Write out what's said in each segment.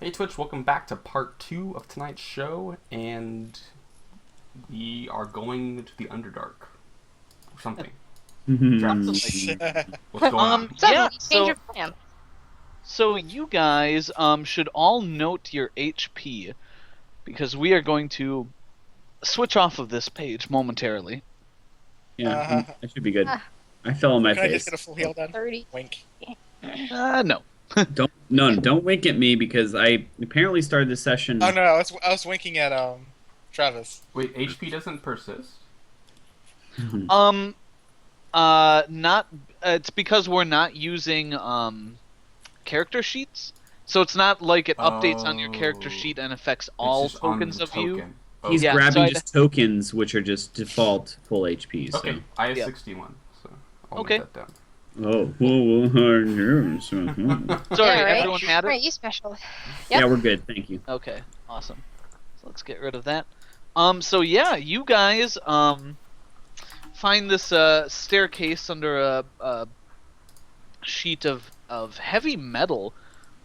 Hey Twitch, welcome back to part 2 of tonight's show, and we are going to the Underdark. Or something. Travis, what's going on? Yeah, Change your plan. so you guys should all note your HP, because we are going to switch off of this page momentarily. Yeah, I should be good. Ah. I fell on my Can I face. just get a full heal done? 30. Wink. No. Don't wink at me because I apparently started this session. Oh no, I was winking at Travis. Wait, HP doesn't persist? Not, it's because we're not using, character sheets. So it's not like it updates on your character sheet and affects all It's just on tokens the of you. token. He's Yeah, grabbing so I'd- just tokens, which are just default full HP. So. Okay, I have Yeah. 61, so I'll Okay. note that down. Oh, Sorry, Yeah, right? everyone had it? Right, you special. Yep. Yeah, we're good. Thank you. Okay, awesome. So let's get rid of that. So yeah, you guys find this staircase under a sheet of heavy metal,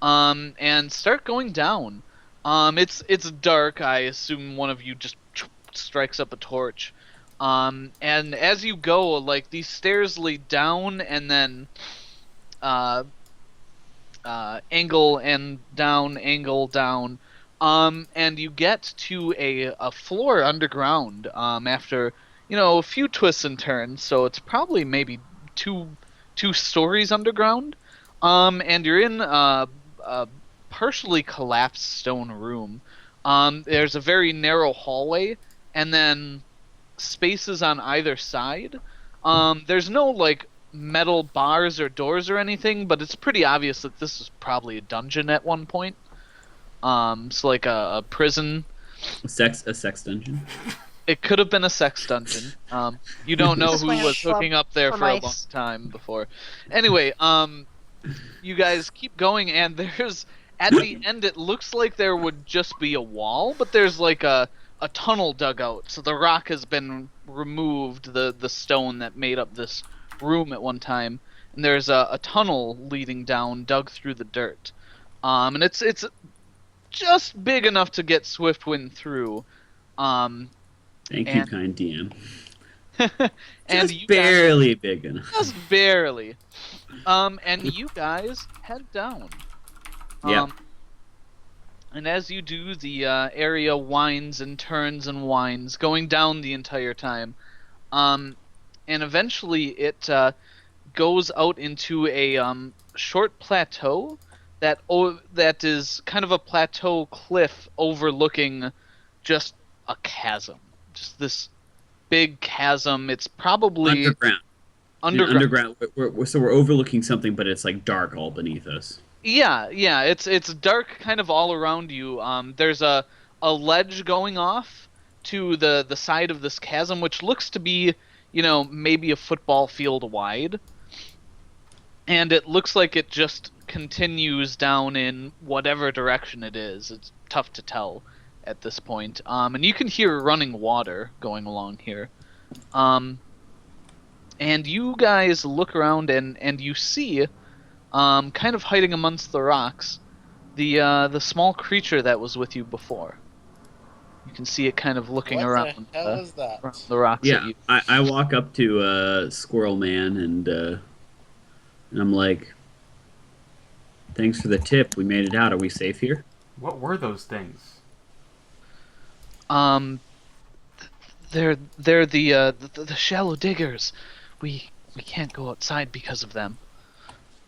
and start going down. It's dark. I assume one of you just strikes up a torch. And as you go, like, these stairs lead down and then angle and down, angle down. And you get to a floor underground after, a few twists and turns. So it's probably maybe two stories underground. And you're in a partially collapsed stone room. There's a very narrow hallway, and then spaces on either side. There's no, like, metal bars or doors or anything, but it's pretty obvious that this is probably a dungeon at one point. So like a prison. A sex dungeon. It could have been a sex dungeon. You don't know who Swingers was hooking up there for for a long mice. time before. Anyway, you guys keep going, and there's, at the end, it looks like there would just be a wall, but there's like a tunnel dug out. So the rock has been removed, the stone that made up this room at one time, and there's a tunnel leading down, dug through the dirt. And it's just big enough to get Swiftwind through. Thank you, And- kind DM. And Just you guys, barely big enough. just barely. And you guys head down. Yeah. And as you do, the area winds and turns and winds, going down the entire time. And eventually it goes out into a short plateau that is kind of a plateau cliff overlooking just a chasm. Just this big chasm. It's probably Underground. underground. Underground. So we're overlooking something, but it's like dark all beneath us. Yeah, it's dark kind of all around you. There's a ledge going off to the side of this chasm, which looks to be, maybe a football field wide. And it looks like it just continues down in whatever direction it is. It's tough to tell at this point. And you can hear running water going along here. And you guys look around and you see, kind of hiding amongst the rocks, the small creature that was with you before. You can see it kind of looking What around, the hell is that? around the rocks at Yeah, you. I walk up to Squirrel Man and I'm like, "Thanks for the tip. We made it out. Are we safe here?" What were those things? They're the shallow diggers. We can't go outside because of them.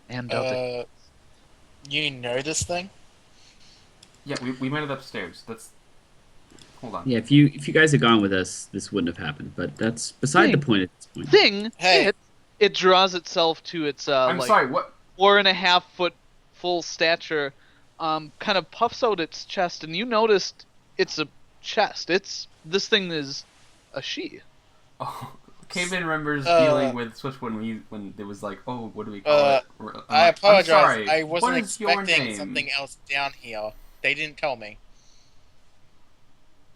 And You know this thing? Yeah, we met it upstairs. Hold on. Yeah, if you guys had gone with us, this wouldn't have happened. But that's beside the point at this point. thing, Hey. it draws itself to its I'm like sorry, what? 4.5 foot full stature, kind of puffs out its chest, and you noticed it's a chest. This thing is a she. Oh, Caveman remembers Uh, dealing with Swiftwind when it was like, oh, what do we call it? I I'm apologize. sorry, I wasn't what is your expecting name? something else down here. They didn't tell me.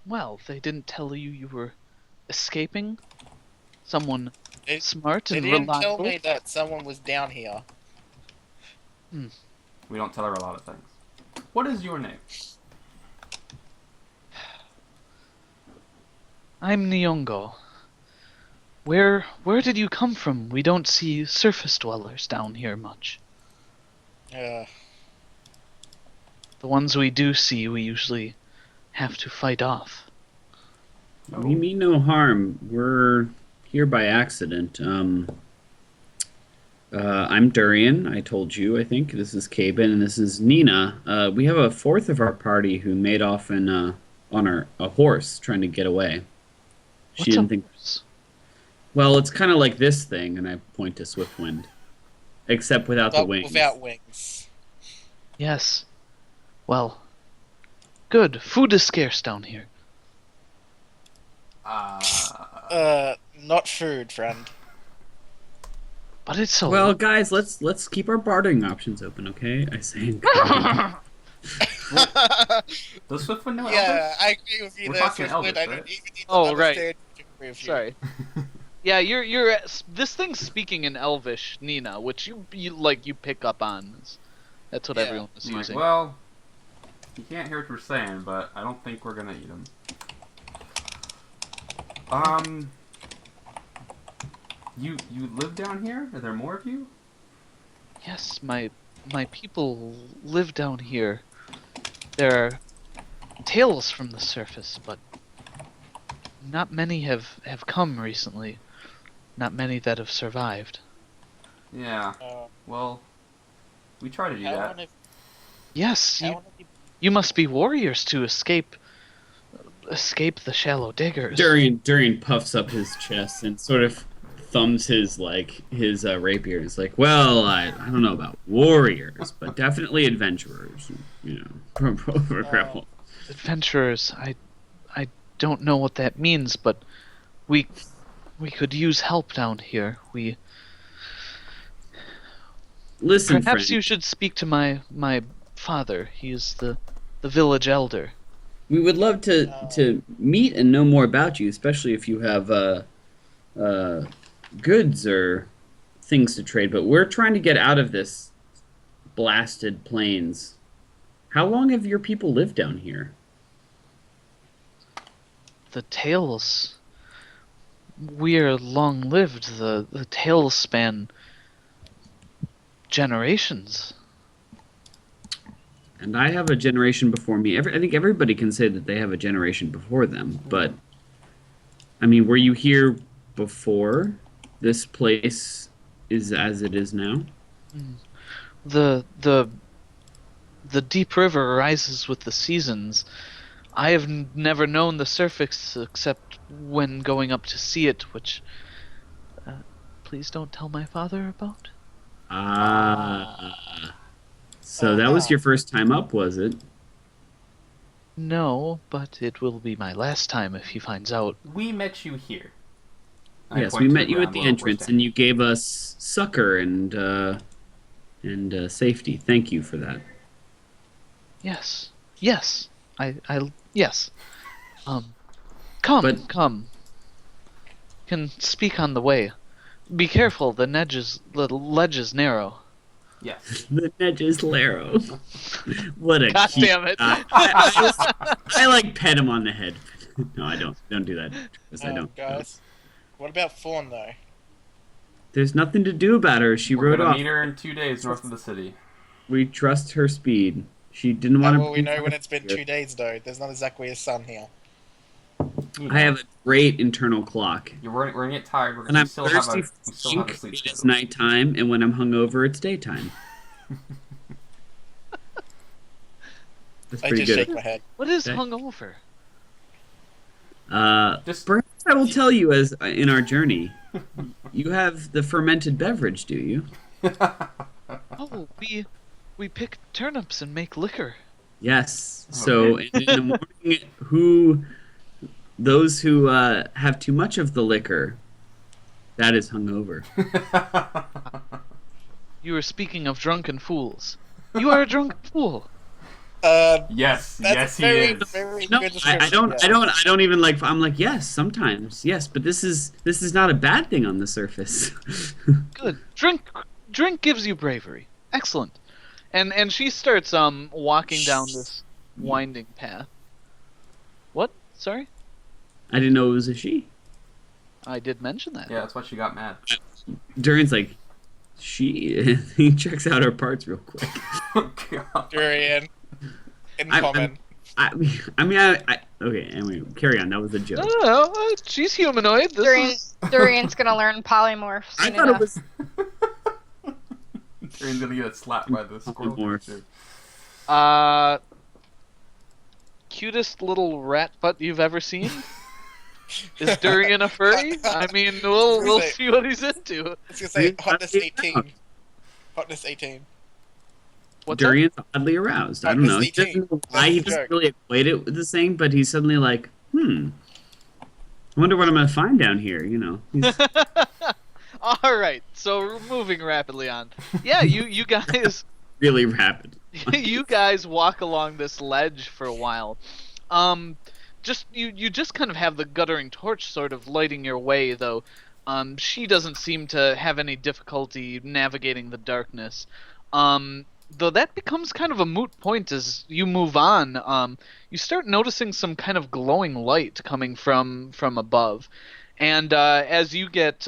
Well, they didn't tell you were escaping? Someone They- smart They and didn't tell reliable? me that someone was down here. We don't tell her a lot of things. What is your name? I'm Nyongo. Where did you come from? We don't see surface dwellers down here much. Uh, The ones we do see, we usually have to fight off. We mean no harm. We're here by accident. I'm Durian. I told you. I think this is Caben, and this is Nina. We have a fourth of our party who made off on a horse trying to get away. She What's didn't a think. horse? Well, it's kind of like this thing, and I point to Swiftwind, except without the but wings. without wings. Yes. Well, good. Food is scarce down here. Not food, friend. But it's so... Well, guys, let's keep our bartering options open, okay? I say. Does Swiftwind know Yeah, Elvish? I agree with you We're there, talking Swiftwind. Elvish, I don't right? even need to Oh, right. understand to agree with you. Sorry. Yeah, you're this thing's speaking in Elvish, Nina, which you pick up on. That's what Yeah. everyone is I'm like, using. well, you can't hear what we're saying, but I don't think we're gonna eat them. You live down here? Are there more of you? Yes, my people live down here. There are tales from the surface, but not many have come recently. Not many that have survived. Yeah. Uh, Well, we try to do how that. many- Yes, how many- you must be warriors to escape the shallow diggers. Durian puffs up his chest and sort of thumbs his rapier. It's like, well, I don't know about warriors, but definitely adventurers. You know, Adventurers, I don't know what that means, but we could use help down here. Listen, Perhaps friend, you should speak to my father. He is the village elder. we would love to meet and know more about you, especially if you have goods or things to trade. But we're trying to get out of this blasted plains. How long have your people lived down here? The tales. We're long-lived. The tales span generations. And I have a generation before me. I think everybody can say that they have a generation before them. But, I mean, were you here before this place is as it is now? The deep river rises with the seasons. I have never known the surface except when going up to see it, which please don't tell my father about. So that was your first time up, was it? No, but it will be my last time if he finds out. We met you here. Yes, we met you at the entrance, and you gave us succor and safety. Thank you for that. Yes. Yes. Yes. Come, But- come. Can speak on the way. Be careful, the ledge is narrow. Yes. The Nedges Laro. What a God cute damn it. guy. I like pet him on the head. No, I don't. Don't do that. Because I don't. Guys, what about Fawn though? There's nothing to do about her. She We're rode gonna off. meet her in 2 days north of the city. We trust her speed. She didn't want How to. will we know when it's been 2 days though? There's not exactly a sun here. You I know, have a great internal clock. we're gonna get tired. And I'm still have thirsty a for we still have a ink. sleep It's schedule. nighttime, and when I'm hungover, it's daytime. That's I pretty just good. shake my head. What is Okay. hungover? Just Perhaps I will tell you as in our journey. You have the fermented beverage, do you? Oh, we pick turnips and make liquor. Yes. So Okay. in the morning, those who have too much of the liquor, that is hungover. You were speaking of drunken fools. You are a drunken fool. yes, That's yes, a very, he is. very No, good I description. don't. yeah. I don't even like. I'm like, yes, sometimes, yes, but this is not a bad thing on the surface. Good. Drink gives you bravery. Excellent. And she starts walking down this winding path. What? Sorry? I didn't know it was a she. I did mention that. Yeah, that's why she got mad. Durian's like, she. He checks out her parts real quick. Oh, God. Durian. In I- common. I okay. Anyway, carry on. That was a joke. No, she's humanoid. Durian's gonna learn polymorph I soon thought enough. it was. Durian's gonna get slapped by the squirrel. Polymorph. Cutest little rat butt you've ever seen? Is Durian a furry? I mean, we'll see what he's into. I was gonna say hotness 18. Hotness 18. What's that? Durian's oddly aroused. I don't know. He doesn't know why. He doesn't really equate it with the same, but he's suddenly like, I wonder what I'm gonna find down here. You know. He's, All right, so moving rapidly on. Yeah, you guys, really rapid. you guys walk along this ledge for a while. Just you just kind of have the guttering torch sort of lighting your way, though. She doesn't seem to have any difficulty navigating the darkness. Though that becomes kind of a moot point as you move on. You start noticing some kind of glowing light coming from above, and as you get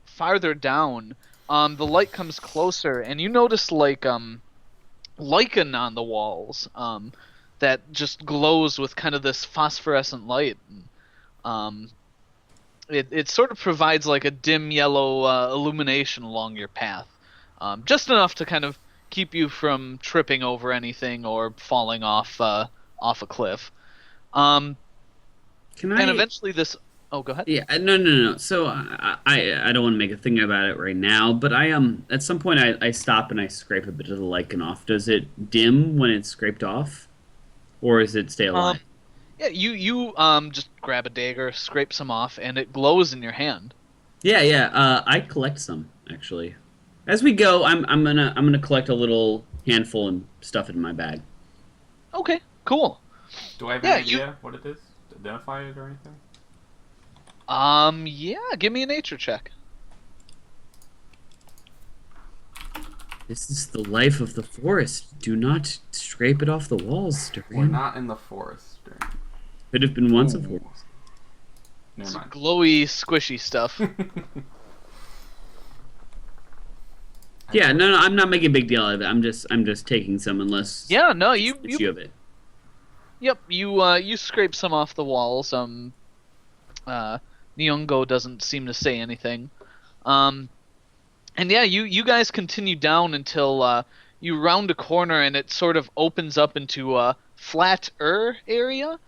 farther down, the light comes closer, and you notice like lichen on the walls that just glows with kind of this phosphorescent light. It sort of provides like a dim yellow illumination along your path, just enough to kind of keep you from tripping over anything or falling off a cliff. Can I? And eventually this. Oh, go ahead. Yeah, no. So I don't want to make a thing about it right now, but I at some point I stop and I scrape a bit of the lichen off. Does it dim when it's scraped off, or is it stay alive? Yeah, you just grab a dagger, scrape some off, and it glows in your hand. Yeah. I collect some actually. As we go, I'm gonna collect a little handful and stuff it in my bag. Okay, cool. Do I have any idea what it is? Identify it or anything? Yeah, give me a nature check. This is the life of the forest. Do not scrape it off the walls, We're Durian. not in the forest. Durian. Could have been once a Ooh. forest. Never Some mind. glowy, squishy stuff. Yeah, no, I'm not making a big deal out of it. I'm just taking some unless Yeah, no, it's you of it. Yep, you scrape some off the walls. Nyongo doesn't seem to say anything. And yeah, you guys continue down until you round a corner and it sort of opens up into a flat area.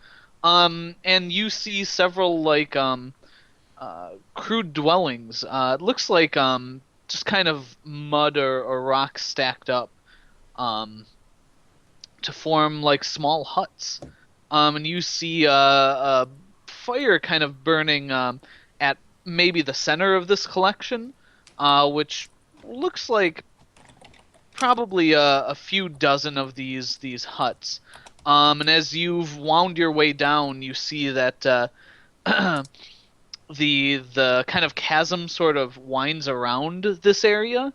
And you see several like crude dwellings. It looks like just kind of mud or rock stacked up to form like small huts. And you see a fire kind of burning at maybe the center of this collection, which looks like probably a few dozen of these huts. And as you've wound your way down, you see that the kind of chasm sort of winds around this area,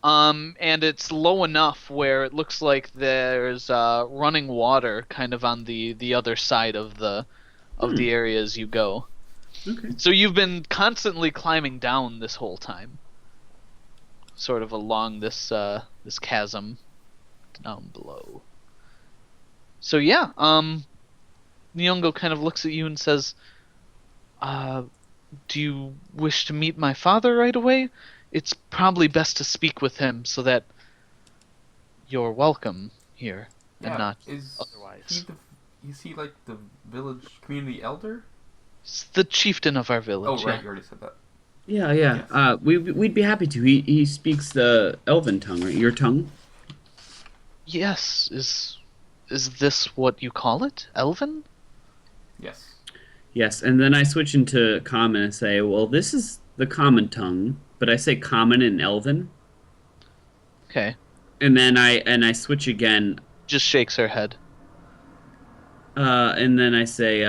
and it's low enough where it looks like there's running water kind of on the other side of the area as you go. Okay. So you've been constantly climbing down this whole time, sort of along this this chasm down below. So yeah, Nyongo kind of looks at you and says, do you wish to meet my father right away? It's probably best to speak with him so that you're welcome here and not otherwise. Is he like the village community elder? It's the chieftain of our village. Oh, right, yeah. you already said that. Yeah. Yes. We'd be happy to. He speaks the Elven tongue, right? Your tongue? Yes, is this what you call it? Elven? Yes. Yes. And then I switch into common and say, well, this is the common tongue, but I say common and Elven. Okay. And then I switch again. Just shakes her head. And then I say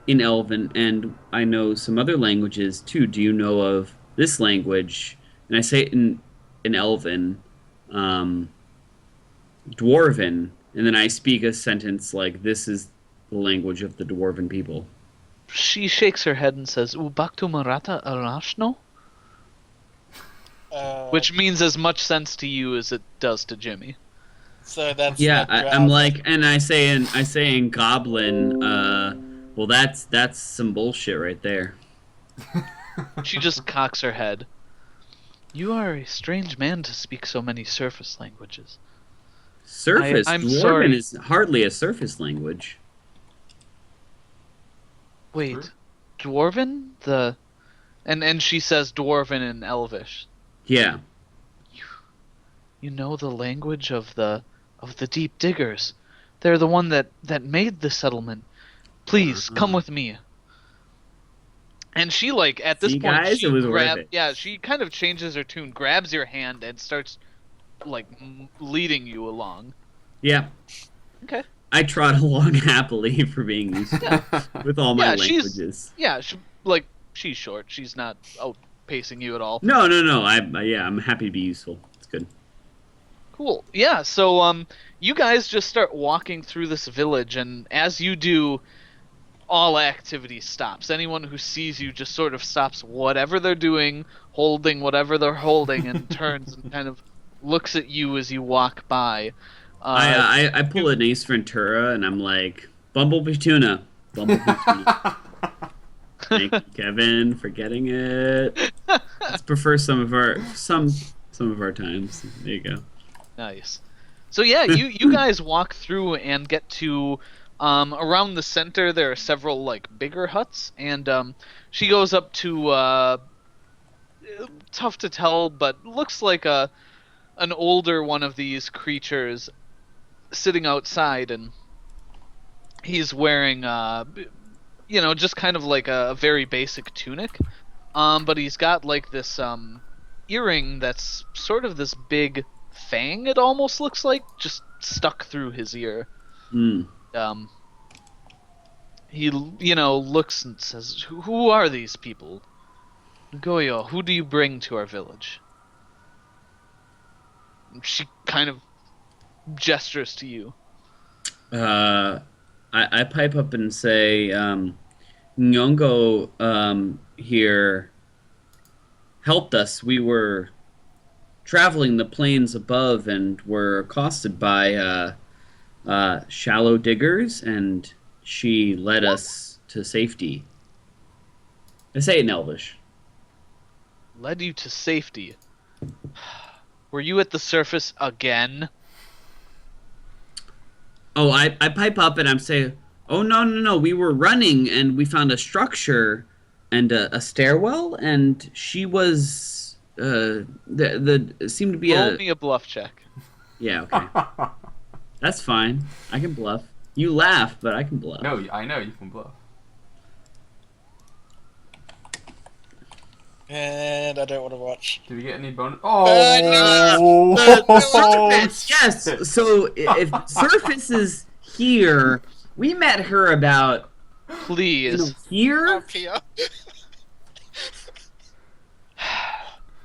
in Elven, and I know some other languages too. Do you know of this language? And I say it in Elven. Dwarven, and then I speak a sentence like, "This is the language of the Dwarven people." She shakes her head and says, Ubaktu Marata Arashno? Which means as much sense to you as it does to Jimmy. So that's Yeah, the I'm drow. like, and I say in Goblin, well, that's some bullshit right there. She just cocks her head. You are a strange man to speak so many surface languages. Surface. I'm Dwarven sorry. is hardly a surface language. Wait, Dwarven? And she says Dwarven in Elvish. Yeah. You know the language of the deep diggers. They're the one that made the settlement. Please come with me. And she like at this See, point guys, she it was worth it. yeah, she kind of changes her tune, grabs your hand and starts like leading you along. Yeah. Okay. I trot along happily for being used to with all my Yeah, languages. she's short. She's not outpacing you at all. No. I'm happy to be useful. It's good. Cool. Yeah, so you guys just start walking through this village, and as you do, all activity stops. Anyone who sees you just sort of stops whatever they're doing, holding whatever they're holding, and turns and kind of looks at you as you walk by. I pull an Ace Ventura and I'm like, Bumblebee Tuna. Bumblebee Tuna. Thank you, Kevin, for getting it. Let's prefer some of our times. There you go. Nice. So yeah, you guys walk through and get to around the center. There are several like bigger huts, and she goes up to tough to tell, but looks like an older one of these creatures sitting outside, and he's wearing just kind of like a very basic tunic, but he's got like this earring that's sort of this big fang, it almost looks like, just stuck through his ear. Hmm. He looks and says, who are these people? Goyo, who do you bring to our village? She kind of gestures to you. I pipe up and say, Nyongo here helped us. We were traveling the plains above and were accosted by shallow diggers, and she led us to safety. I say it in Elvish. Led you to safety. Were you at the surface again? Oh, I pipe up and I'm saying, oh, no. We were running and we found a structure and a stairwell, and she was, seemed to be Roll me a bluff check. Yeah, okay. That's fine. I can bluff. You laugh, but I can bluff. No, I know you can bluff. And I don't want to watch. Did we get any bonus? no! Surface, yes. So if Surface is here, we met her about Please. here. Pia.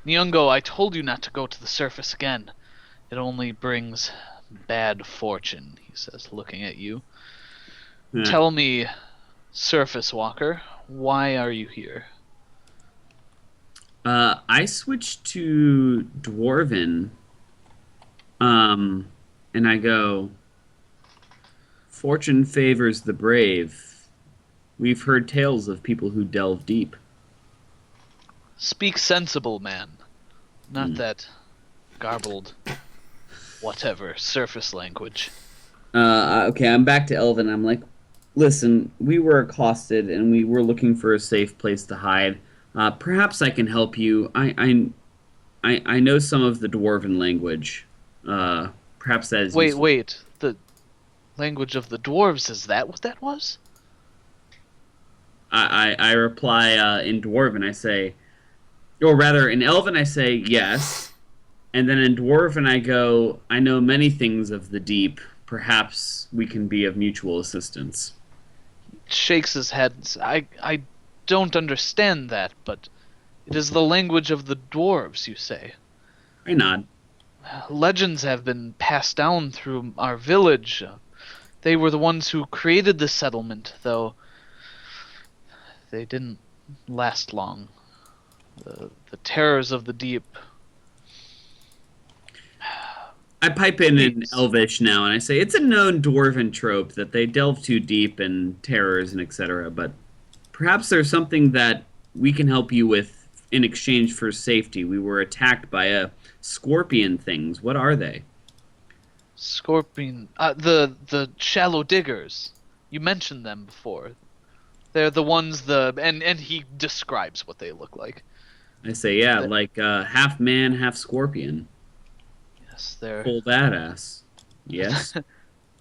Nyongo, I told you not to go to the surface again. It only brings bad fortune, he says, looking at you. Yeah. Tell me, Surface Walker, why are you here? I switched to Dwarven, and I go, fortune favors the brave. We've heard tales of people who delve deep. Speak sensible, man. Not that garbled, whatever, surface language. Okay, I'm back to Elven. I'm like, listen, we were accosted and we were looking for a safe place to hide. Perhaps I can help you. I know some of the Dwarven language. Perhaps that is useful. Wait. The language of the dwarves, is that what that was? I reply in Dwarven. I say, or rather in Elven I say yes, and then in Dwarven I go, I know many things of the deep. Perhaps we can be of mutual assistance. Shakes his head. I don't understand that, but it is the language of the dwarves, you say. I nod. legends have been passed down through our village. They were the ones who created the settlement, though they didn't last long. The terrors of the deep. I pipe in Elvish now, and I say it's a known dwarven trope that they delve too deep in terrors and etc. But perhaps there's something that we can help you with in exchange for safety. We were attacked by a scorpion things. What are they? Scorpion. The shallow diggers. You mentioned them before. They're the ones and he describes what they look like. I say, yeah, like half man, half scorpion. Yes, they're full badass. Yes.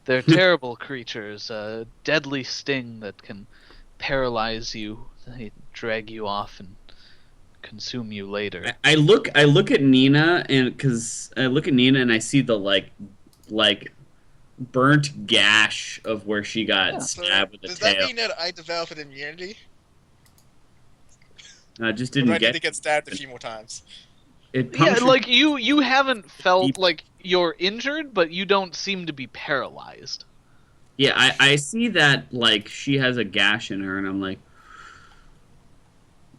They're terrible creatures. A deadly sting that can paralyze you. They drag you off and consume you later. I look at Nina and I see the like burnt gash of where she got stabbed with a tail. Does that mean that I developed an immunity? I just didn't I need to get stabbed a few more times. Yeah, like you haven't felt like you're injured, but you don't seem to be paralyzed. Yeah, I see that like she has a gash in her, and I'm like,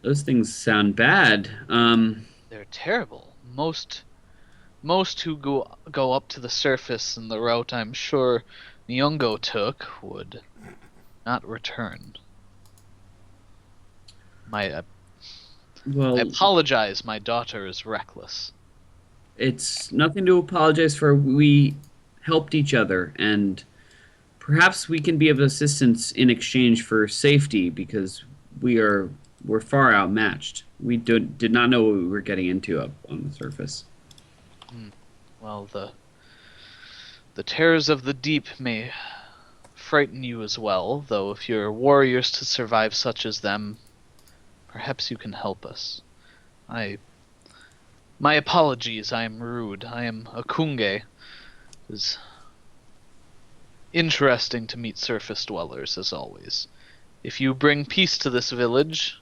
those things sound bad. They're terrible. Most who go up to the surface in the route I'm sure Nyong'o took would not return. I apologize, my daughter is reckless. It's nothing to apologize for. We helped each other, and perhaps we can be of assistance in exchange for safety, because we're far outmatched. We did not know what we were getting into up on the surface. Well, the terrors of the deep may frighten you as well, though if you're warriors to survive such as them, perhaps you can help us. My apologies, I am rude. I am a Kunge. It is interesting to meet surface dwellers, as always. If you bring peace to this village,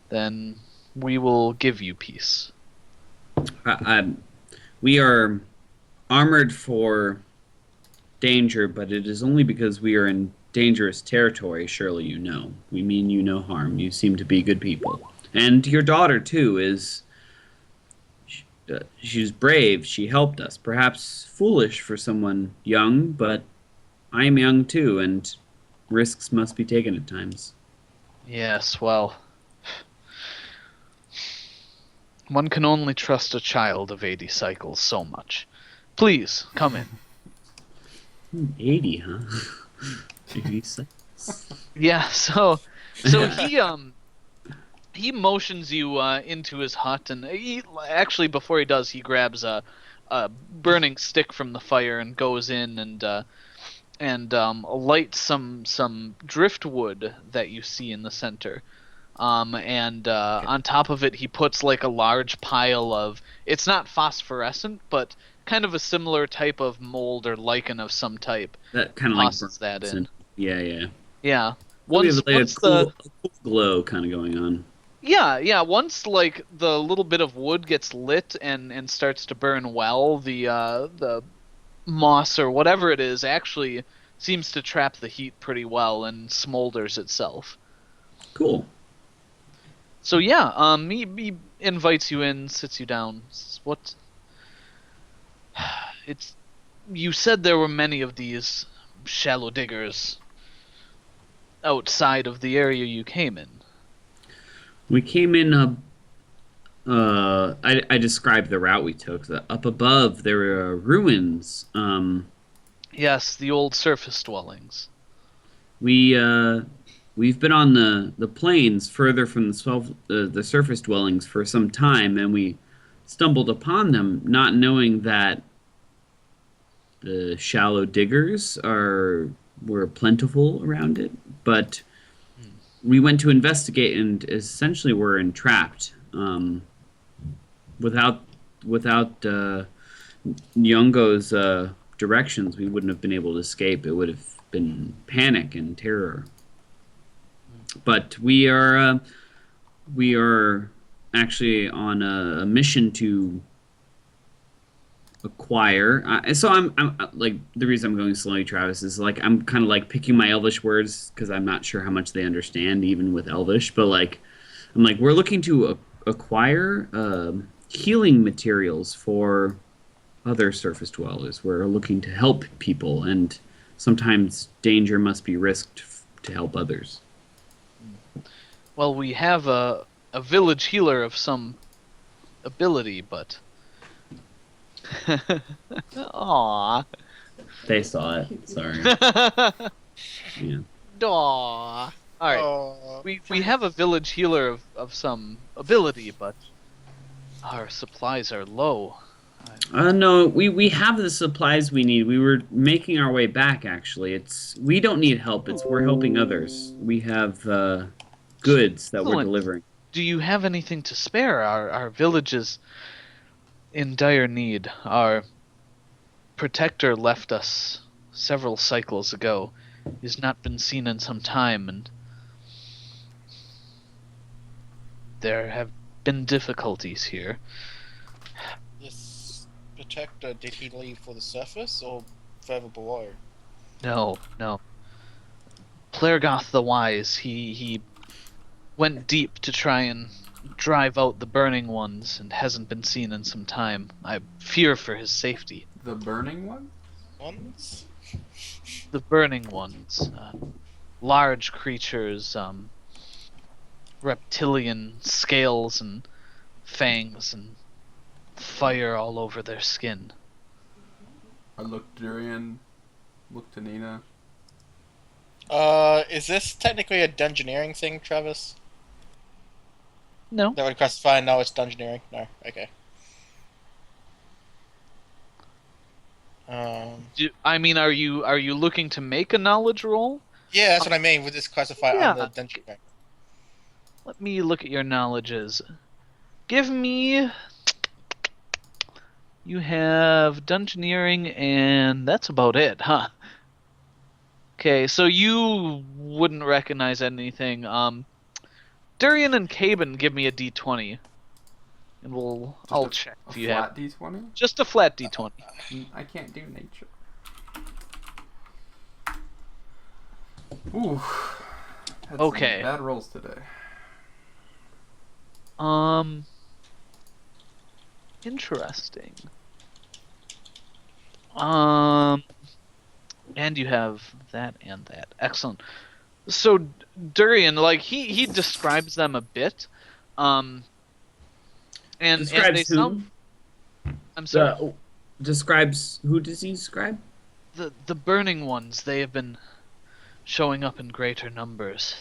then we will give you peace. We are armored for danger, but it is only because we are in dangerous territory, surely you know. We mean you no harm. You seem to be good people. And your daughter, too, she's brave. She helped us. Perhaps foolish for someone young, but I am young, too, and risks must be taken at times. Yes, well, one can only trust a child of 80 cycles so much. Please, come in. 80, huh? 80 cycles. Yeah, so he motions you into his hut, and actually before he does, he grabs a burning stick from the fire and goes in and lights some driftwood that you see in the center. On top of it, he puts like a large pile of, it's not phosphorescent, but kind of a similar type of mold or lichen of some type. That kind of like that in. Yeah. Yeah. We have like a cool glow kind of going on. Yeah. Once like the little bit of wood gets lit and starts to burn well, the moss or whatever it is actually seems to trap the heat pretty well and smolders itself. Cool. So yeah, he invites you in, sits you down. What? You said there were many of these shallow diggers outside of the area you came in. We came in. I described the route we took. Up above there were ruins. Yes, the old surface dwellings. We've been on the plains further from the surface dwellings for some time, and we stumbled upon them, not knowing that the shallow diggers were plentiful around it. But we went to investigate, and essentially were entrapped. Without Nyong'o's directions, we wouldn't have been able to escape. It would have been panic and terror. But we are actually on a mission to acquire. So I'm like the reason I'm going slowly, Travis, is like I'm kind of like picking my Elvish words because I'm not sure how much they understand even with Elvish. But like I'm like we're looking to acquire healing materials for other surface dwellers. We're looking to help people, and sometimes danger must be risked to help others. Well, we have a village healer of some ability, but Aww. They saw it. Sorry. Yeah. Aww. Alright. Oh, We have a village healer of some ability, but our supplies are low. No, we have the supplies we need. We were making our way back. Actually, we don't need help. We're helping others. We have goods that we're Excellent. delivering. Do you have anything to spare? Our village is in dire need. Our protector left us several cycles ago. He's not been seen in some time, and there have been difficulties here. this protector, did he leave for the surface or further below? No. Plergoth the Wise, he went deep to try and drive out the Burning Ones and hasn't been seen in some time. I fear for his safety. The burning one? Ones? The Burning Ones, large creatures, reptilian scales and fangs and fire all over their skin. I looked Durian, looked to Nina. Is this technically a dungeoneering thing, Travis? No. That would classify, no, it's dungeoneering? No, okay. Are you looking to make a knowledge roll? Yeah, that's what I mean, would this classify Yeah. under dungeoneering? Let me look at your knowledges. Give me... You have dungeoneering, and that's about it, huh? Okay, so you wouldn't recognize anything. Durian and Caben, give me a d20. And I'll check if you have... flat D20? Just a flat d20. I can't do nature. Ooh. Had some Okay. bad rolls today. Interesting. And you have that and that. Excellent. So Durian, like he describes them a bit. And they Describes who? sound. I'm sorry. Describes who does he describe? The Burning Ones. They have been showing up in greater numbers.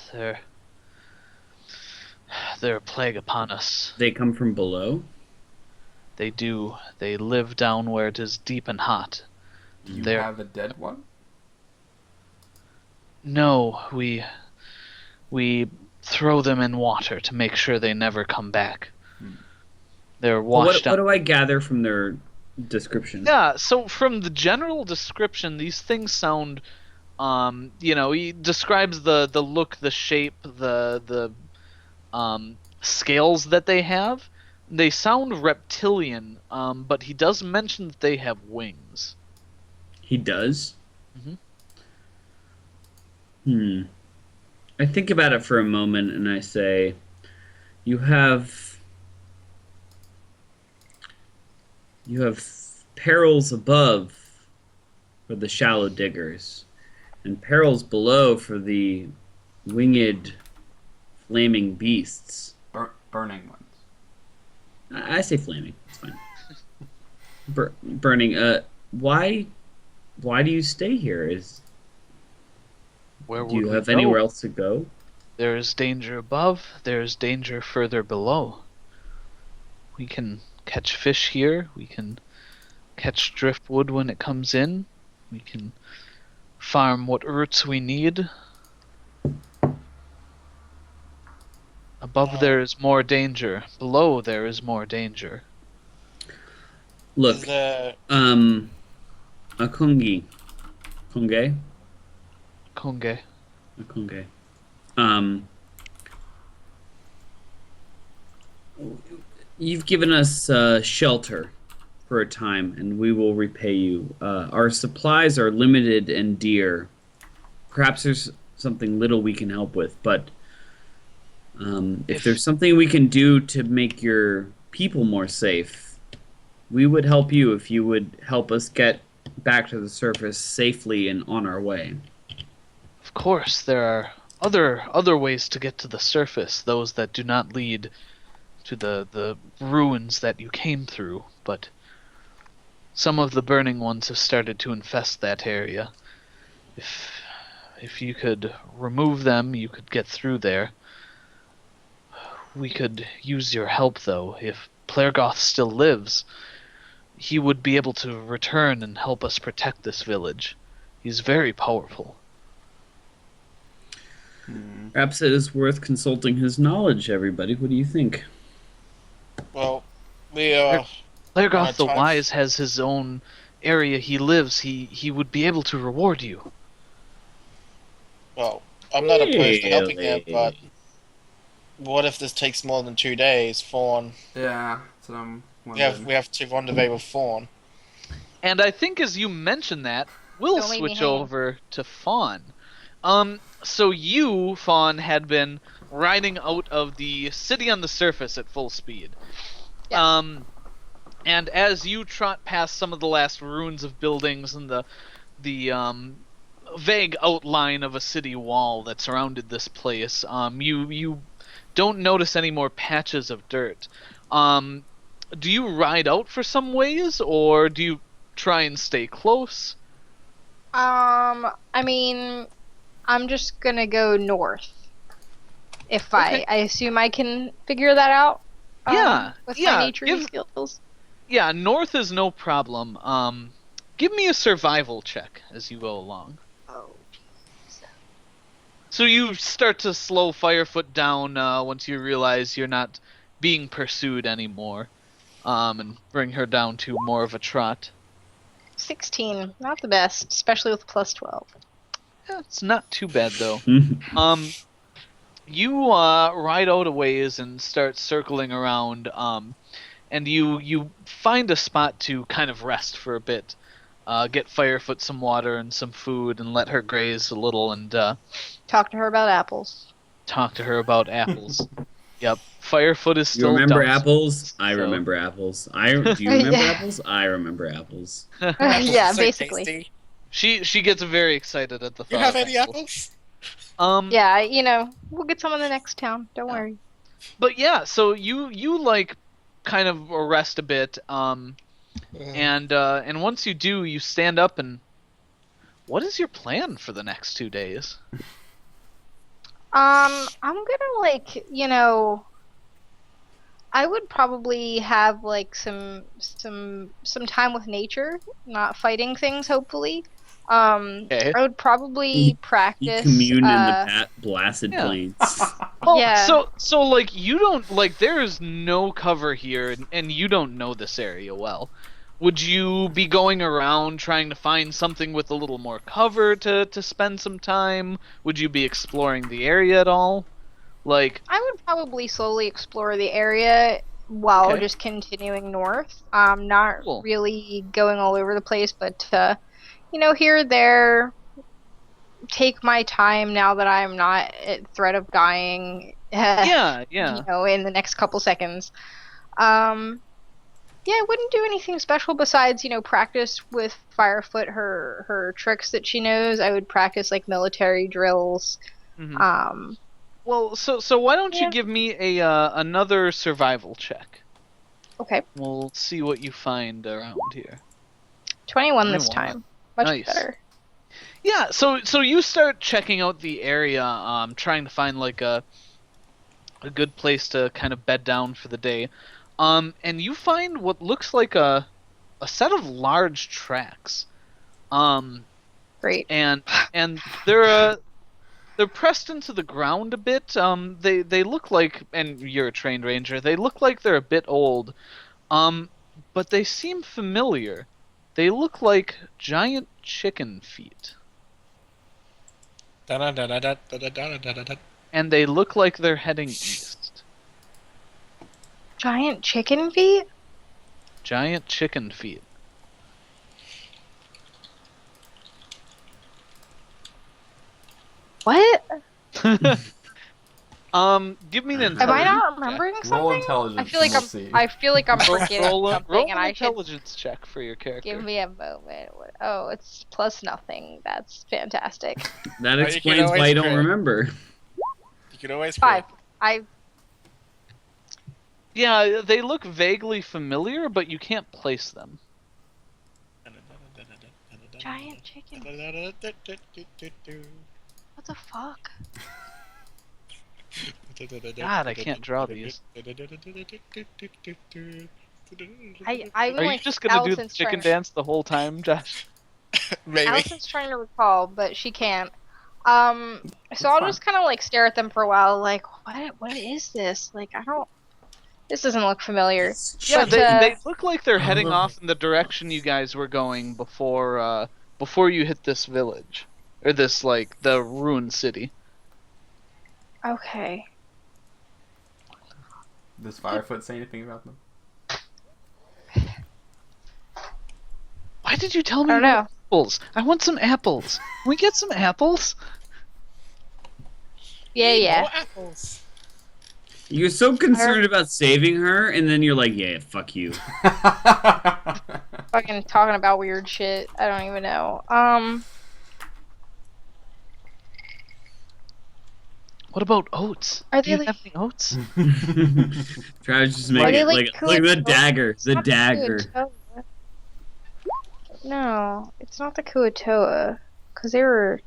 They're a plague upon us. They come from below. They do. They live down where it is deep and hot. Do you There. have a dead one? No, we throw them in water to make sure they never come back. They're Well, washed what out. do I gather from their description? Yeah, so from the general description, these things sound, he describes the look, the shape, the scales that they have. They sound reptilian, but he does mention that they have wings. He does? Mhm. I think about it for a moment and I say, you have perils above for the shallow diggers, and perils below for the winged flaming beasts. Burning ones. I say flaming. It's fine. Burning. Why do you stay here? Where Do you would we have go? anywhere else to go? There is danger above, there is danger further below. We can catch fish here, we can catch driftwood when it comes in, we can farm what roots we need. Above there is more danger, below there is more danger. Look, Is the Akungi. Kunge? Konge. Akunge. You've given us shelter for a time, and we will repay you. Our supplies are limited and dear. Perhaps there's something little we can help with, but if there's something we can do to make your people more safe, we would help you if you would help us get back to the surface safely and on our way. Of course, there are other ways to get to the surface, those that do not lead to the ruins that you came through, but some of the burning ones have started to infest that area. If you could remove them, you could get through there. We could use your help, though. If Plergoth still lives, he would be able to return and help us protect this village. He's very powerful. Perhaps it is worth consulting his knowledge, everybody. What do you think? Well, Plergoth the time. Wise has his own area he lives. He would be able to reward you. well, I'm not opposed to helping him, Really? but what if this takes more than 2 days? Fawn. Yeah, so I'm We have to rendezvous with Fawn. And I think as you mention that, we'll Don't leave me switch hanging. over to Fawn. So you, Fawn, had been riding out of the city on the surface at full speed. Yes. And as you trot past some of the last ruins of buildings and the vague outline of a city wall that surrounded this place, you don't notice any more patches of dirt. Do you ride out for some ways, or do you try and stay close? I mean, I'm just gonna go north. If Okay. I assume I can figure that out. Yeah, With yeah, my nature give- skills. Yeah, north is no problem. Give me a survival check as you go along. Oh. So you start to slow Firefoot down once you realize you're not being pursued anymore, and bring her down to more of a trot. 16, not the best, especially with plus 12. Yeah, it's not too bad though. You ride out a ways and start circling around, and you find a spot to kind of rest for a bit. Get Firefoot some water and some food, and let her graze a little, and Talk to her about apples. talk to her about apples. Yep, Firefoot is You still. remember dumb, apples? I so- remember apples. Do you remember Yeah. apples? I remember apples. Apples Yeah, are so basically. tasty. She gets very excited at the thought. You have of any apples? Yeah, we'll get some in the next town. Don't worry. But yeah, so you like kind of rest a bit, and once you do, you stand up and. What is your plan for the next 2 days? I'm gonna I would probably have like some time with nature, not fighting things. Hopefully, Okay. I would probably You practice. commune in the blasted yeah. plains. Well, Yeah. So like you don't like there is no cover here, and you don't know this area well. Would you be going around trying to find something with a little more cover to spend some time? Would you be exploring the area at all? Like, I would probably slowly explore the area while Okay. just continuing north. Not Cool. really going all over the place, but here or there, take my time now that I'm not at threat of dying. yeah. In the next couple seconds. Yeah, I wouldn't do anything special besides, practice with Firefoot her tricks that she knows. I would practice like military drills. Mhm. Well, so why don't you Yeah. give me another survival check? Okay, We'll see what you find around here. 21 this 21. time. Much Nice. better. Yeah, so you start checking out the area, trying to find like a good place to kind of bed down for the day. And you find what looks like a set of large tracks. Great. And they're pressed into the ground a bit. They look like, and you're a trained ranger, they look like they're a bit old. But they seem familiar. They look like giant chicken feet. Da-da-da-da-da-da-da-da-da-da. And they look like they're heading east. Giant chicken feet? Giant chicken feet. What? Give me an Am intelligence. I not check. remembering Roll something? intelligence. I feel like and we'll I'm. see. I feel like I'm Roll, forgetting roll something, an and I should intelligence check for your character. give me a moment. Oh, it's plus nothing. That's fantastic. That Well, you can explains why always you don't crit. remember. You can always 5. crit. I Yeah, they look vaguely familiar, but you can't place them. giant chicken. What the fuck? God, I can't draw these. I'm Are you like just gonna do the Allison's chicken trying. dance the whole time, Josh? Maybe. Allison's trying to recall, but she can't. So I'll fine. just kind of like stare at them for a while, like, what is this? Like, I don't. This doesn't look familiar. Yeah, But, they look like they're heading off in the direction you guys were going before you hit this village. Or this, like, the ruined city. Okay. Does Firefoot say anything about them? Why did you tell I me don't about know. apples? I want some apples. Can we get some apples? Yeah. More apples. You're so concerned about saving her, and then you're like, yeah, fuck you. Fucking talking about weird shit. I don't even know. What about oats? Are Do they you like- have any oats? Travis just Are making they it like like the Kuatoa? dagger. It's The not dagger. Kuatoa. No, it's not the Kuatoa. Because they were.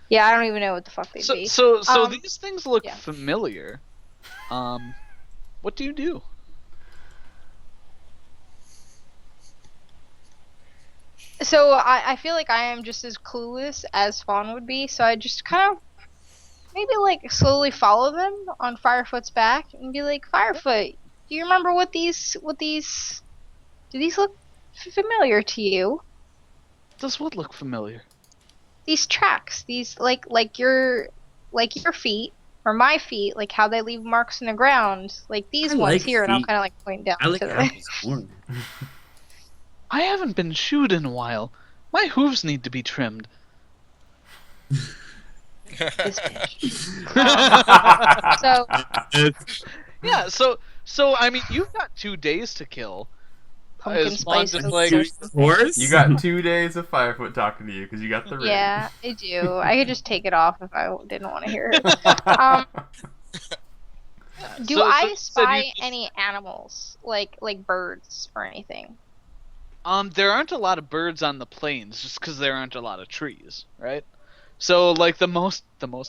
Yeah, I don't even know what the fuck they'd be. So Um, these things look yeah. familiar. What do you do? So I feel like I am just as clueless as Fawn would be, so I just kind of maybe like slowly follow them on Firefoot's back and be like, Firefoot, do you remember what these do these look familiar to you? Does what look familiar? These tracks, these like your feet or my feet, like how they leave marks in the ground, like these I ones like here, and I'll feet. kind of like point down I like to them. apples more. I haven't been shoed in a while. My hooves need to be trimmed. This bitch. So Yeah, so I mean, you've got 2 days to kill. pumpkin Is Fawn spice just oats like- or something. Horse? You got 2 days of Firefoot talking to you because you got the ring. Yeah, I do. I could just take it off if I didn't want to hear it. Um, Do So- I so you spy just- any animals, like birds or anything? There aren't a lot of birds on the plains just because there aren't a lot of trees, right? So like the most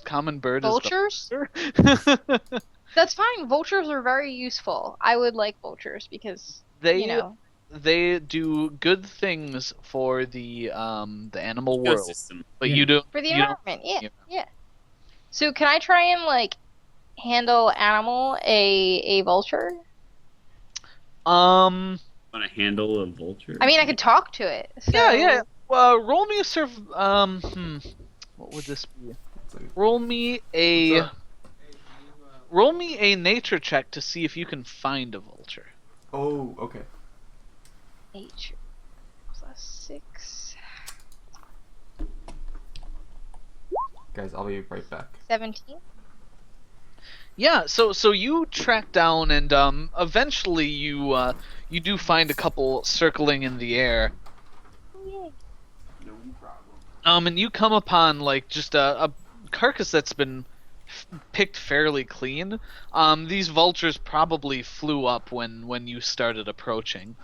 common bird Vultures? is the vulture. That's fine. Vultures are very useful. I would like vultures because they do good things for the animal world, Ecosystem. but Yeah. you don't. for the you don't- environment. Yeah, yeah. yeah. So can I try and like handle animal a vulture? Want to handle a vulture? I mean, I could talk to it. So... Yeah. Roll me a what would this be? Roll me a nature check to see if you can find a vulture. Oh, okay. Nature +6, Guys, I'll be right back. 17. Yeah, so you track down and eventually you do find a couple circling in the air. Yay. And you come upon like just a carcass that's been picked fairly clean. These vultures probably flew up when you started approaching.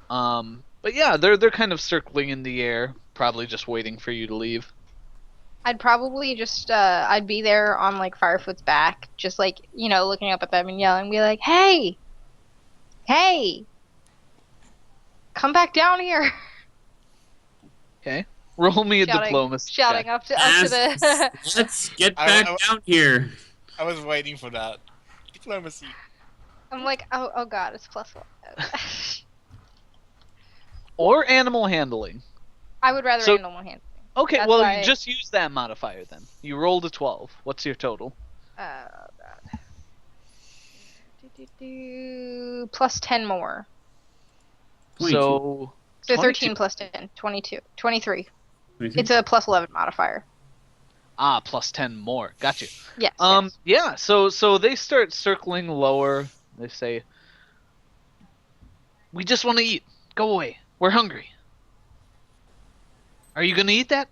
But yeah, they're kind of circling in the air, probably just waiting for you to leave. I'd probably just I'd be there on like Firefoot's back, just like, looking up at them and yelling, be like, "Hey! Hey! Come back down here." Okay. Roll me a Shouting- diplomacy Shouting check. up to the Let's get I- back I- down here. I was waiting for that. Diplomacy. I'm like, oh god, it's +1. Or animal handling. I would rather So- animal handling. Okay, That's well why- you just use that modifier then. You rolled a 12. What's your total? Oh god. +10 more. So So 22. 13 plus 10, 22, 23. 22? It's a plus 11 modifier. Plus 10 more. Got you. Yes. Yes. Yeah. So they start circling lower. They say, "We just want to eat. Go away. We're hungry. Are you gonna eat that?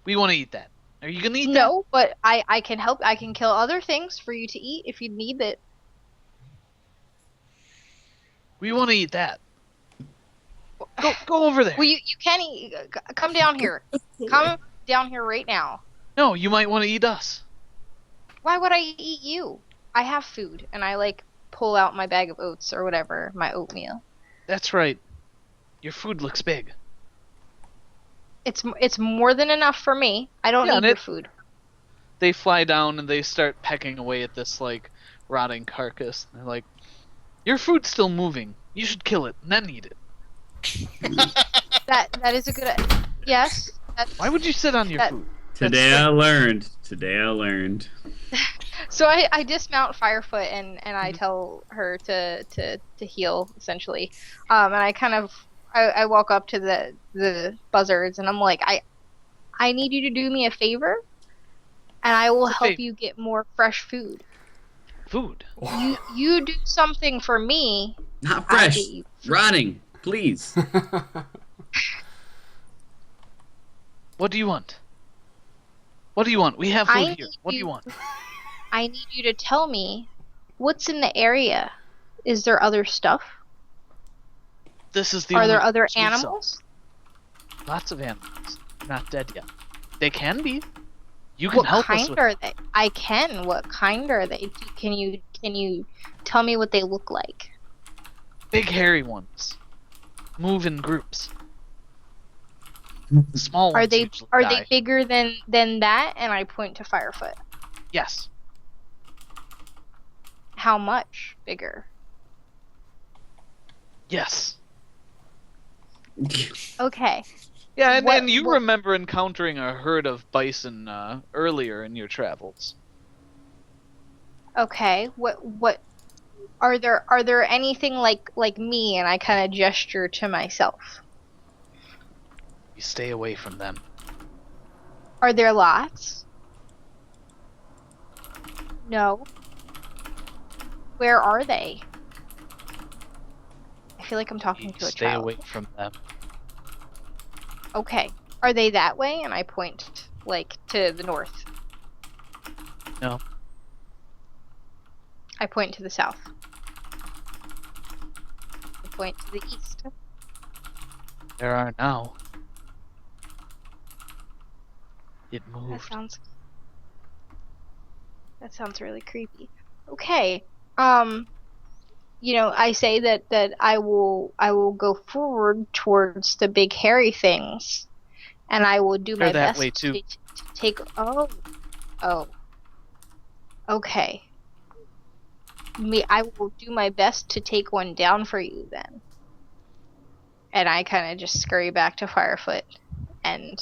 We want to eat that. Are you gonna eat that? No, but I can help. I can kill other things for you to eat if you need it. We want to eat that. Go over there. Well, you can eat. Come down here. Come down here right now. No, you might want to eat us. Why would I eat you? I have food, and I like pull out my bag of oats or whatever, my oatmeal. That's right. Your food looks big. It's more than enough for me. I don't Yeah, need and your food. They fly down and they start pecking away at this like rotting carcass. They're like, "Your food's still moving. You should kill it and then eat it." That is a good. Yes. Why would you sit on your That- food? Today I learned. Today I learned. So I dismount Firefoot and I tell her to heal essentially, and I kind of I walk up to the buzzards and I'm like I need you to do me a favor, and I will What's a help favor? you get more fresh food. Food. You do something for me. Not I'll fresh. get you. Rotting. Please. What do you want? What do you want? We have food I here. need What do you- you want? I need you to tell me what's in the area. Is there other stuff? This is the Are only there other place we sell. animals? Lots of animals. Not dead yet. They can be. You can What help us kind with are they? I can. What kind are they? Can you tell me what they look like? big hairy ones. Move in groups. The small ones Are they usually are die. they bigger than that? And I point to Firefoot. Yes. How much bigger? Yes. Okay. Yeah, and, What- and you what- remember encountering a herd of bison earlier in your travels. Okay. What are there anything like me? And I kind of gesture to myself. You stay away from them. Are there lots? No. Where are they? I feel like I'm talking You to a stay child. away from them. Okay. Are they that way? And I point like to the north. No. I point to the south. I point to the east. There are now. It That moved. sounds really creepy. Okay. I say that I will go forward towards the big hairy things, and I will do They're my that best way, too. to take. Oh. Okay. I will do my best to take one down for you then. And I kind of just scurry back to Firefoot, and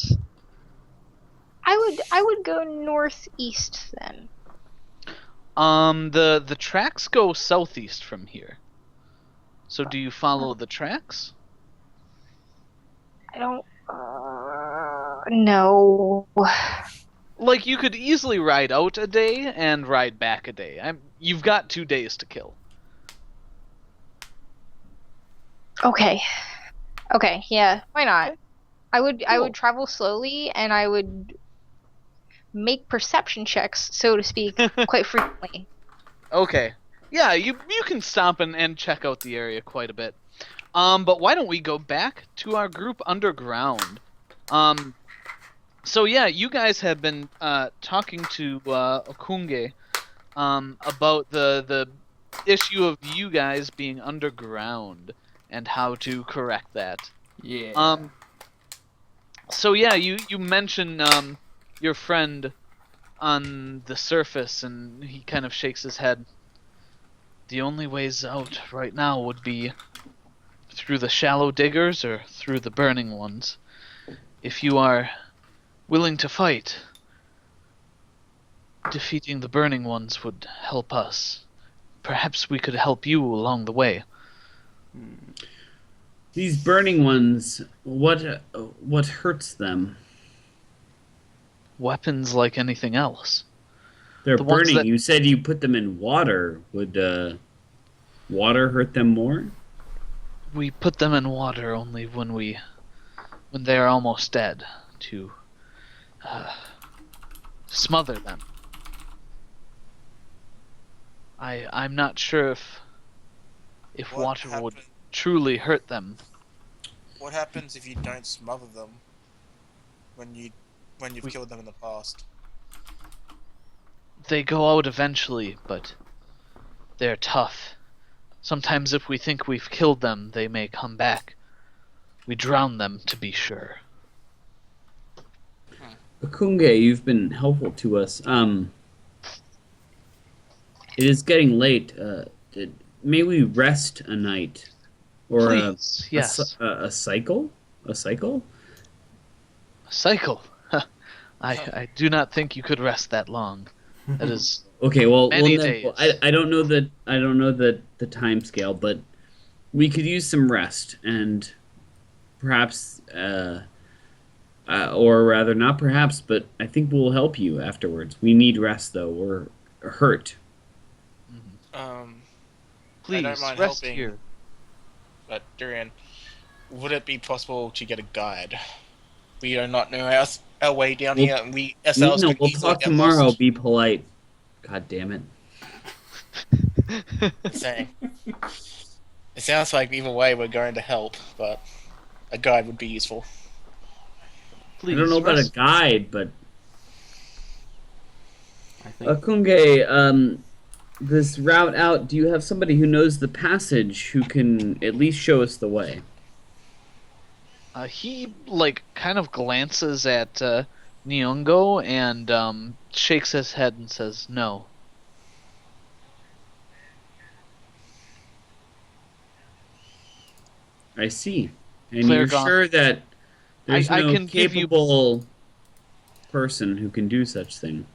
I would go northeast then. The tracks go southeast from here. So do you follow the tracks? I don't. No. Like, you could easily ride out a day and ride back a day. You've got 2 days to kill. Okay. Okay. Yeah. Why not? I would Cool. travel slowly, and I would make perception checks, so to speak, quite frequently. Okay. Yeah, you can stop and check out the area quite a bit. But why don't we go back to our group underground? So yeah, you guys have been talking to Okunge about the issue of you guys being underground and how to correct that. Yeah. So yeah, you mentioned your friend on the surface, and he kind of shakes his head. The only ways out right now would be through the shallow diggers or through the burning ones. If you are willing to fight, defeating the burning ones would help us. Perhaps we could help you along the way. These burning ones, what hurts them? Weapons like anything else. They're The ones burning. that You said you put them in water. Would water hurt them more? we put them in water only when they are almost dead to smother them. I'm not sure if What water would happen- truly hurt them. What happens if you don't smother them when you've killed them in the past? They go out eventually, but they're tough. Sometimes if we think we've killed them, they may come back. We drown them to be sure. Akunge, you've been helpful to us. It is getting late. May we rest a night, or Please, yes. a cycle? A cycle? A cycle. I do not think you could rest that long. That is Okay, well, Many then, days. I don't know the time scale, but we could use some rest and perhaps, or rather, not perhaps, but I think we'll help you afterwards. We need rest, though. We're hurt. please mind rest helping. here. But Durian, would it be possible to get a guide? We do not know our way down We'll- here, and we ourselves could We'll easily talk get tomorrow. lost. Be polite. God damn it. Saying. It sounds like either way we're going to help, but a guide would be useful. Please I don't know about a rest. guide, but I think Akunge, this route out, do you have somebody who knows the passage who can at least show us the way? He kind of glances at Nyongo and shakes his head and says no. I see. And Claire you're Goff. sure that there's I no can give you- capable person who can do such thing?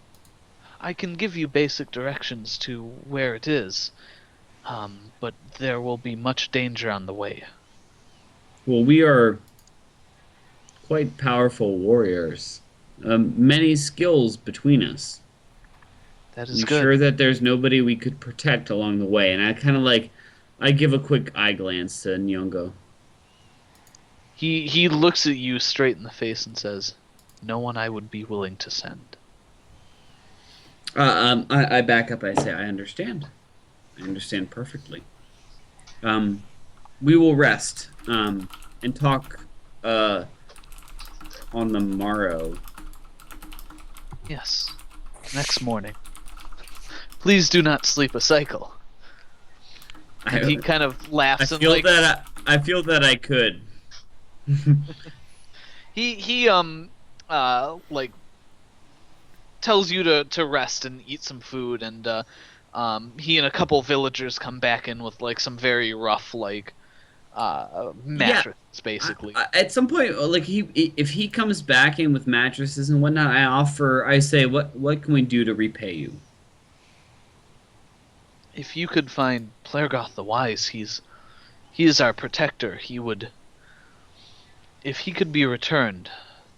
I can give you basic directions to where it is, but there will be much danger on the way. Well, we are quite powerful warriors. Many skills between us. That is You good. sure that there's nobody we could protect along the way? And I give a quick eye glance to Nyongo. He looks at you straight in the face and says, "No one I would be willing to send." I back up. I say, I understand. I understand perfectly. We will rest and talk on the morrow. Yes. Next morning. Please do not sleep a cycle. And he kind of I laughs and feel that I could. he tells you to rest and eat some food, and he and a couple villagers come back in with some very rough mattresses basically. At some point, if he comes back in with mattresses and whatnot, I say, what can we do to repay you? If you could find Plergoth the Wise, he is our protector. If he could be returned,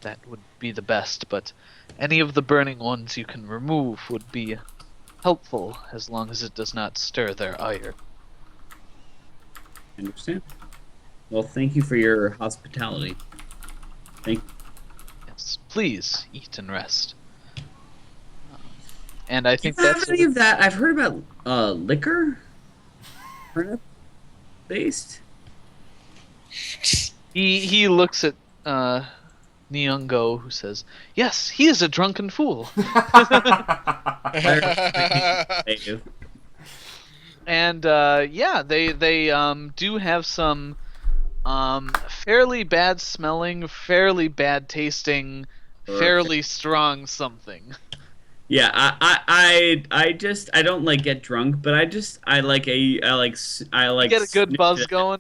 that would be the best, but any of the burning ones you can remove would be helpful, as long as it does not stir their ire. I understand. Well, thank you for your hospitality. Yes, please eat and rest. And I Do think you have that's any of that? I've heard about liquor. Turnip based. he looks at Nyongo, who says, "Yes, he is a drunken fool." And they do have some fairly bad smelling, fairly bad tasting, fairly strong something. Yeah, I don't get drunk, but I Get a good buzz going.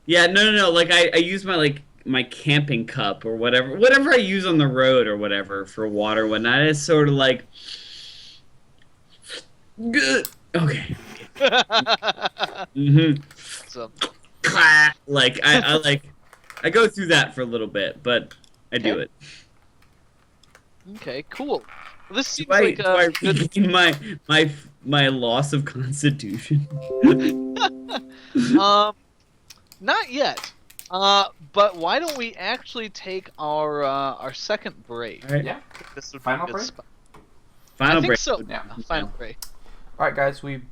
Yeah, no. I use my camping cup or whatever I use on the road or whatever for water and whatnot. It's sort of good. Okay. Mm-hmm. So, like I go through that for a little bit, but I do it. Okay, cool. This seems Do I, like do I a good. regain my loss of constitution? Not yet. But why don't we actually take our second break? All right. Yeah. This would Final be a good break? spot. Final I think break. so. Yeah. Final break. All right, guys, we've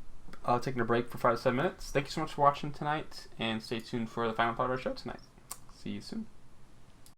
taken a break for 5 to 7 minutes. Thank you so much for watching tonight, and stay tuned for the final part of our show tonight. See you soon.